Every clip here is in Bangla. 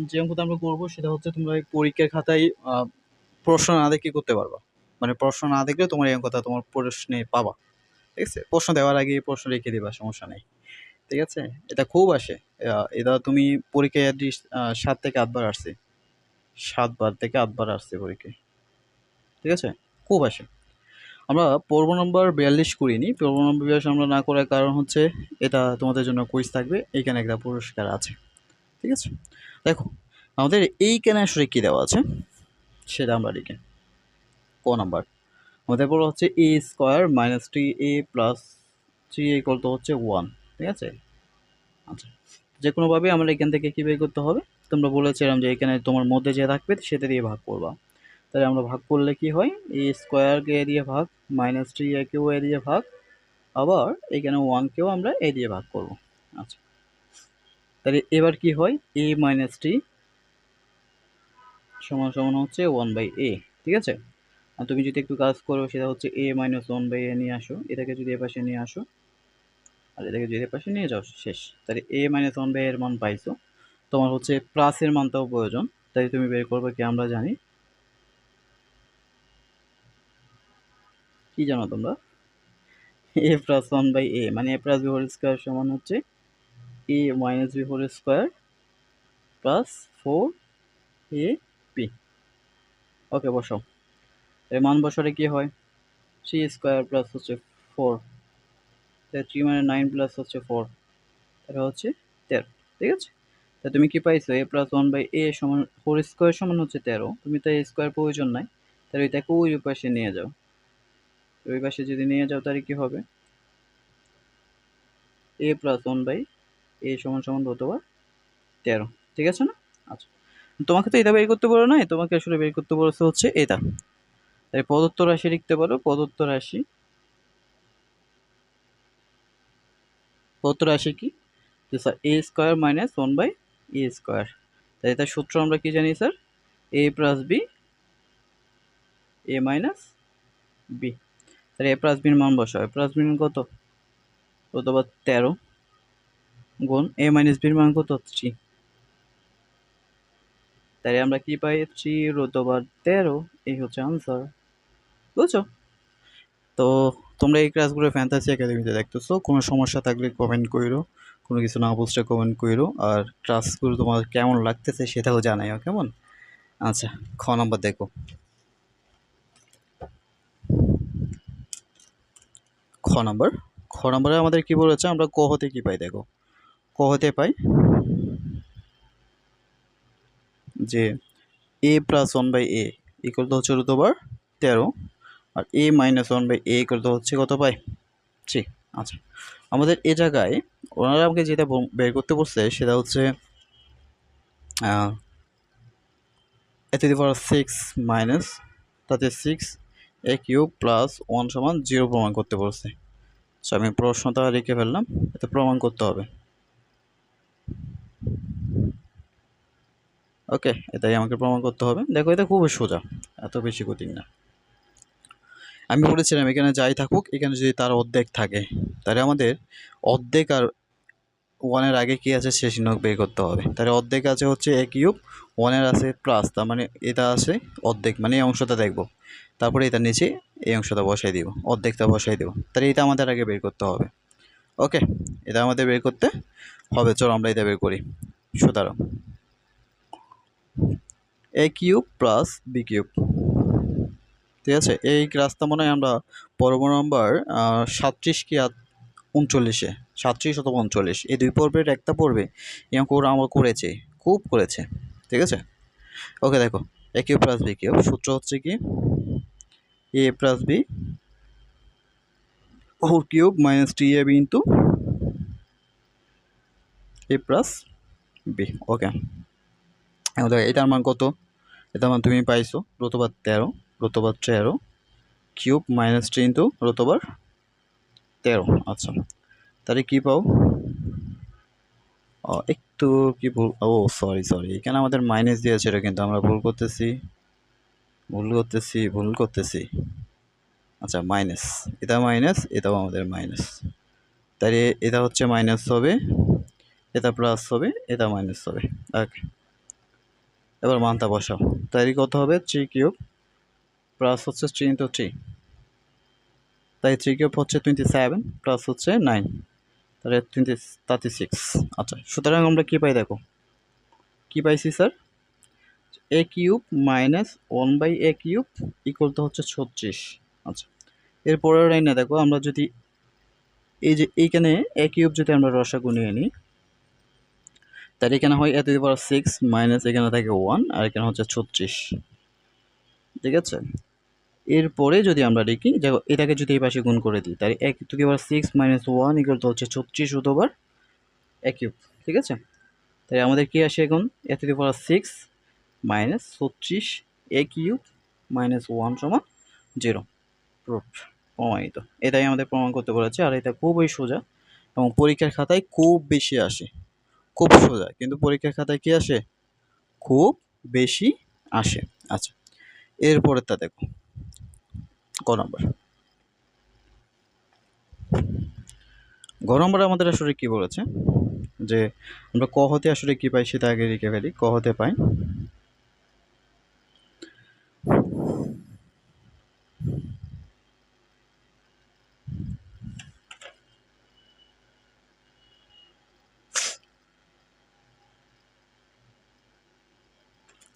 যে অঙ্কটা আমরা করবো সেটা হচ্ছে তোমরা এই পরীক্ষার খাতায় প্রশ্ন না দেখে করতে পারবা। মানে প্রশ্ন না দেখলে তোমার এই অঙ্কটা তোমার প্রশ্নে পাবা। ঠিক আছে? প্রশ্ন দেওয়ার আগে প্রশ্ন লিখে দিবা, সমস্যা নেই। ঠিক আছে? এটা খুব আসে। এটা তুমি পরীক্ষায় এটলিস্ট ৭ থেকে ৮ বার আসছে। ৭ বার থেকে ৮ বার আসছে পরীক্ষায়। ঠিক আছে? খুব আসে। আমরা পর্ব নম্বর ৪২ করিনি। পর্ব নম্বর ৪২ আমরা না করার কারণ হচ্ছে এটা তোমাদের জন্য কুইজ থাকবে। এইখানে একটা পুরস্কার আছে। ঠিক আছে? দেখো, আমাদের এইখানে আসলে কী দেওয়া আছে সেটা আমরা লিখি। ক নাম্বার আমাদের বলা হচ্ছে a square minus 3a plus 3a equal to হচ্ছে 1। ঠিক আছে? আচ্ছা, যে কোনোভাবে আমরা এখান থেকে কী বের করতে হবে? তোমরা বলেছিলাম যে এখানে তোমার মধ্যে যে থাকবে সেটা দিয়ে ভাগ করবা। তাহলে আমরা ভাগ করলে কি হয়? a স্কোয়ারকে a দিয়ে ভাগ, মাইনাস 3a কেও a দিয়ে ভাগ, আবার এখানে 1 কেও আমরা a দিয়ে ভাগ করব। আচ্ছা, তাহলে এবার কি হয়? a মাইনাস t সমান সমান হচ্ছে 1/a। ঠিক আছে? আর তুমি যদি একটু কাজ করো সেটা হচ্ছে a মাইনাস 1/a নিয়ে আসো, এটাকে যদি এপাশে নিয়ে আসো আর এটাকে যদি এপাশে নিয়ে যাও, শেষ। তাহলে a মাইনাস 1/a এর মান পাইছো। তোমার হচ্ছে প্লাসের মানটাও প্রয়োজন, তাই তুমি বের করবে কি? আমরা জানি কি জানো তোমরা? a প্লাস 1/a মানে a plus b whole square সমান হচ্ছে a minus b whole square plus 4ab। Okay, বসাও। এর মান বসালে কি হয়? 3 স্কোয়ার প্লাস হচ্ছে 4, তাহলে 3 মানে 9 প্লাস হচ্ছে 4, এটা হচ্ছে 13। ঠিক আছে? তা তুমি কি পাইছো? a প্লাস 1/a সমান 4 স্কোয়ার সমান হচ্ছে 13। তুমি তো a স্কোয়ার প্রয়োজন নাই, তাহলে এটাকে ওই পাশে নিয়ে যাও। ওই পাশে যদি নিয়ে যাও তাহলে কি হবে? a প্লাস 1/a সমান সমান কত বার? 13। ঠিক আছে না? আচ্ছা, তোমাকে তো এটা বের করতে বলো নাই, তোমাকে আসলে বের করতে বলেছে হচ্ছে এটা। তাই প্রদত্ত রাশি লিখতে পারো। প্রদত্ত রাশি কি? যে sir a square minus 1/a square. তাই এটার সূত্র আমরা কি জানি sir? a plus b a minus b। তাহলে a প্লাস বির মান বসাও। a প্লাস বির মান কত? অথবা 13 গুণ a মাইনাস বির মান কত? 3। তাই আমরা কি পাই? 3 অথবা 13, এই হচ্ছে আনসার। বুঝছো? তো তোমরা এই ক্লাসগুলো ফ্যান্টাসি একাডেমিতে দেখতেছো। কোনো সমস্যা থাকলে কমেন্ট কইরো, কোনো কিছু না বুঝলে কমেন্ট কইরো, আর ক্লাসগুলো তোমার কেমন লাগতেছে সেটাও জানাইও। কেমন? আচ্ছা, খ নম্বর দেখো। খ নম্বরে আমাদের কি বলেছে? আমরা ক হতে কি পাই দেখো। ক হতে পাই যে a plus 1/a equal to হচ্ছে √13, আর a minus 1/a equal to হচ্ছে কত পাই? 3। আচ্ছা, আমাদের এ জায়গায় ওনারা আমাকে যেটা বের করতে বলছে সেটা হচ্ছে a to the power 6 minus তাতে 6a কিউব প্লাস 1 সমান 0 প্রমাণ করতে বলছে। সো আমি প্রশ্নটা লিখে ফেললাম, এতে প্রমাণ করতে হবে। ওকে, এটাই আমাকে প্রমাণ করতে হবে। দেখো, এটা খুবই সোজা, এত বেশি কঠিন না। আমি বলেছিলাম এখানে যাই থাকুক, এখানে যদি তার অর্ধেক থাকে তাহলে আমাদের অর্ধেক আর 1-এর আগে কি আছে সে চিহ্ন বের করতে হবে। তাহলে অর্ধেক আছে হচ্ছে a কিউব, 1-এর আছে প্লাস, তার মানে এটা আছে অর্ধেক, মানে এই অংশটা দেখবো। তারপরে এটার নিচে এই অংশটা বসাই দিব, অর্ধেকটা বসাই দেবো। তাহলে এটা আমাদের আগে বের করতে হবে। ওকে, এটা আমাদের বের করতে হবে। চলো আমরা এটা বের করি। সুতরাং a cube plus b cube. ঠিক আছে? এই রাস্তা মনে হয় আমরা পর্ব নম্বর 37 কি 39-এ, 37 অথবা 39, এই দুই পর্বের একটা পর্বে এই অঙ্কটা আমরা করেছি, খুব করেছে। ঠিক আছে? ওকে, দেখো, a cube plus b cube সূত্র হচ্ছে কি? a plus b whole cube minus 3ab into a plus b। Okay, এখন দেখো এটার মান কত? এটার মান তুমি পাইছো √13 কিউব মাইনাস 3 ইন্টু √13। আচ্ছা, তাহলে কি পাও? একটু কি ভুল, সরি এখানে আমাদের মাইনাস দিয়েছে, এটা কিন্তু আমরা ভুল করতেছি। আচ্ছা, মাইনাস, এটা মাইনাস, এটাও আমাদের মাইনাস। তাহলে এটা হচ্ছে মাইনাস হবে, এটা প্লাস হবে, এটা মাইনাস হবে। ওকে, এবার মানটা বসাও, তাই কত হবে 3 কিউব প্লাস হচ্ছে 3 ইন্টু 3, তাই 3 কিউব হচ্ছে 27 প্লাস হচ্ছে 9, তাহলে 36। আচ্ছা, সুতরাং আমরা কী পাই দেখো, কী পাইছি sir, A cube minus 1/a cube equal to হচ্ছে 36। আচ্ছা, এর পরের লাইনে দেখো, আমরা যদি এই যে এইখানে এ কিউব যদি আমরা রসাগু নিয়ে নিই, তাহলে এখানে হয় এ টু দি পাওয়ার 6 মাইনাস এখানে থাকে 1 আর এখানে হচ্ছে 36, ঠিক আছে। এরপরে যদি আমরা লিখি দেখো, এটাকে যদি এই পাশে গুণ করে দিই, তাহলে a to the power 6 minus 1 equal to হচ্ছে 36 অথবা এ কিউব, ঠিক আছে। তাই আমাদের কি আসে এখন, a to the power 6 minus 36 a cube minus 1 সমান 0। প্রুফ, প্রমাণিত। এটাই আমাদের প্রমাণ করতে বলেছে, আর এটা খুবই সোজা এবং পরীক্ষার খাতায় খুব বেশি আসে, খুব সোজা, কিন্তু পরীক্ষার খাতায় কি আসে, খুব বেশি আসে। আচ্ছা, এরপরেরটা দেখো, ক নম্বর। গ নম্বরে আমাদের আসলে কি বলেছে, যে আমরা ক হতে আসলে কি পাই সেটা আগে লিখে ফেলি। ক হতে পাই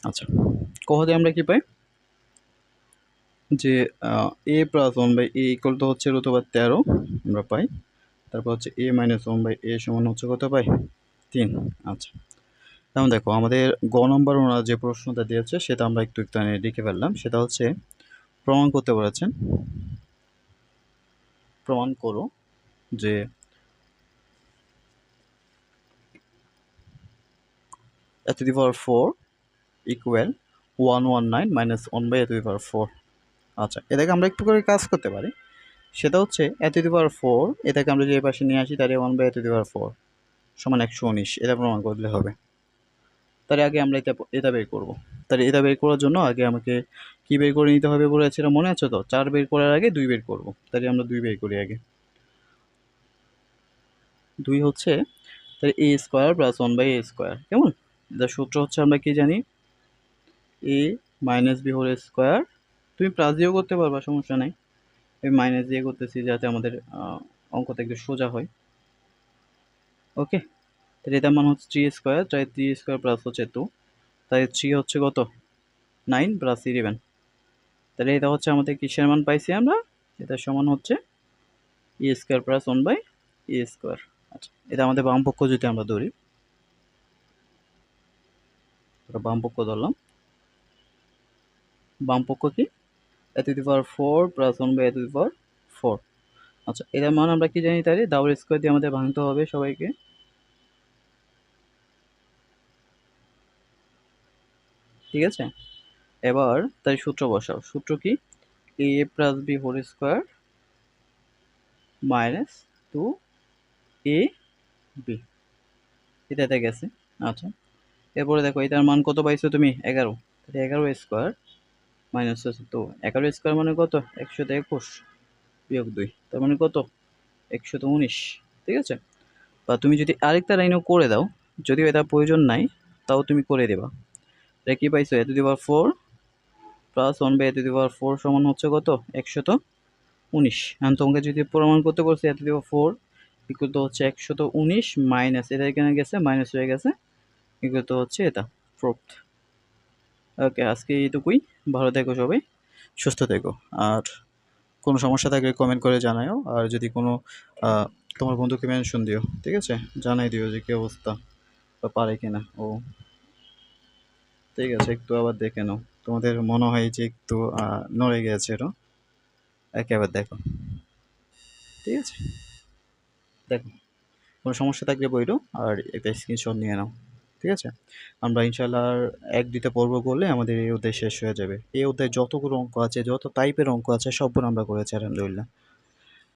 আচ্ছা, ক হতে আমরা কি পাই, যে এ প্লাস 1/a ইকুয়াল টু হচ্ছে √13 আমরা পাই। তারপর হচ্ছে a মাইনাস 1/a সমান হচ্ছে কত পাই, 3। আচ্ছা, এখন দেখো আমাদের গ নম্বর ওনারা যে প্রশ্নটা দিয়েছে সেটা আমরা একটু একটু লিখে ফেললাম। সেটা হচ্ছে প্রমাণ করতে বলেছেন, প্রমাণ করো যে a to the power 4 equal 119 minus 1/a to the power 4। আচ্ছা, এটাকে আমরা একটু করে কাজ করতে পারি। সেটা হচ্ছে a to the power 4, এটাকে আমরা যে পাশে নিয়ে আসি, তাহলে 1/a to the power 4 সমান 119, এটা প্রমাণ করলে হবে। তাহলে আগে আমরা এটা বের করবো। তাহলে এটা বের করার জন্য আগে আমাকে কি বের করে নিতে হবে বলেছিল, মনে আছে তো, 4 বের করার আগে 2 বের করবো। তাহলে আমরা 2 বের করি আগে। 2 হচ্ছে তাহলে a square plus 1/a square, কেমন। এটার সূত্র হচ্ছে আমরা কি জানি, a minus b whole square, তুমি প্লাস দিয়েও করতে পারবা, সমস্যা নাই। আমি মাইনাস দিয়ে করতেছি যাতে আমাদের অঙ্কটা একটু সোজা হয়। ওকে, তাহলে এটার মান হচ্ছে 3 স্কোয়ার, তাই 3 স্কোয়ার প্লাস হচ্ছে 2, তাই 3 হচ্ছে কত, 9 প্লাস 11। তাহলে এটা হচ্ছে আমাদের কিসের মান পাইছি আমরা, এটা সমান হচ্ছে এ স্কোয়ার প্লাস 1/a স্কোয়ার। আচ্ছা, এটা আমাদের বাম পক্ষ যদি আমরা ধরি, বাম পক্ষ ধরলাম, বাম পক্ষ কি a to the power 4 plus 1/a to the power 4। আচ্ছা, এটার মান আমরা কি জানি, তাহলে ডাবল স্কোয়ার দিয়ে আমাদের ভাঙতে হবে সবাইকে, ঠিক আছে। এবার তাই সূত্র বসাও, সূত্র কি, a plus b whole square minus 2a b, এটাতে গেছে। আচ্ছা, এরপরে দেখো এটার মান কত পাইছো তুমি, 11। তাহলে 11 স্কোয়ার মাইনাস হচ্ছে 2, 11 স্কোয়ার মানে কত, 121 বিয়োগ 2, তার মানে কত, 119, ঠিক আছে। বা তুমি যদি আরেকটা লাইনও করে দাও, যদিও এটা প্রয়োজন নাই, তাও তুমি করে দেবা। এটা কি পাইছো, a to the power 4 plus 1/a to the power 4 সমান হচ্ছে কত, 119। এখন তোমাকে যদি প্রমাণ করতে বলছে a to the power 4 equal তো হচ্ছে 119 মাইনাস, এটা এখানে গেছে মাইনাস হয়ে গেছে, ইকুয়াল তো হচ্ছে এটা, প্রুফড। ওকে, আজকে এইটুকুই। ভালো থেকো সবাই, সুস্থ থেকো। আর কোনো সমস্যা থাকলে কমেন্ট করে জানাও, আর যদি কোনো তোমার বন্ধুকে মেনশন দিও, ঠিক আছে, জানাই দিও যে কী অবস্থা বা পারে কিনা ও, ঠিক আছে। একটু আবার দেখে নাও, তোমাদের মনে হয় যে একটু নড়ে গেছে, এটা একেবারে দেখো, ঠিক আছে। দেখো, কোনো সমস্যা থাকলে বইলো, আর একটা স্ক্রিনশট নিয়ে নাও, ঠিক আছে। আমরা ইনশাল্লাহ আর 1-2টা পর্ব করলে আমাদের এই অধ্যায় শেষ হয়ে যাবে। এই অধ্যায়ে যতগুলো অঙ্ক আছে, যত টাইপের অঙ্ক আছে, সবগুলো আমরা করেছি আলহামদুলিল্লাহ।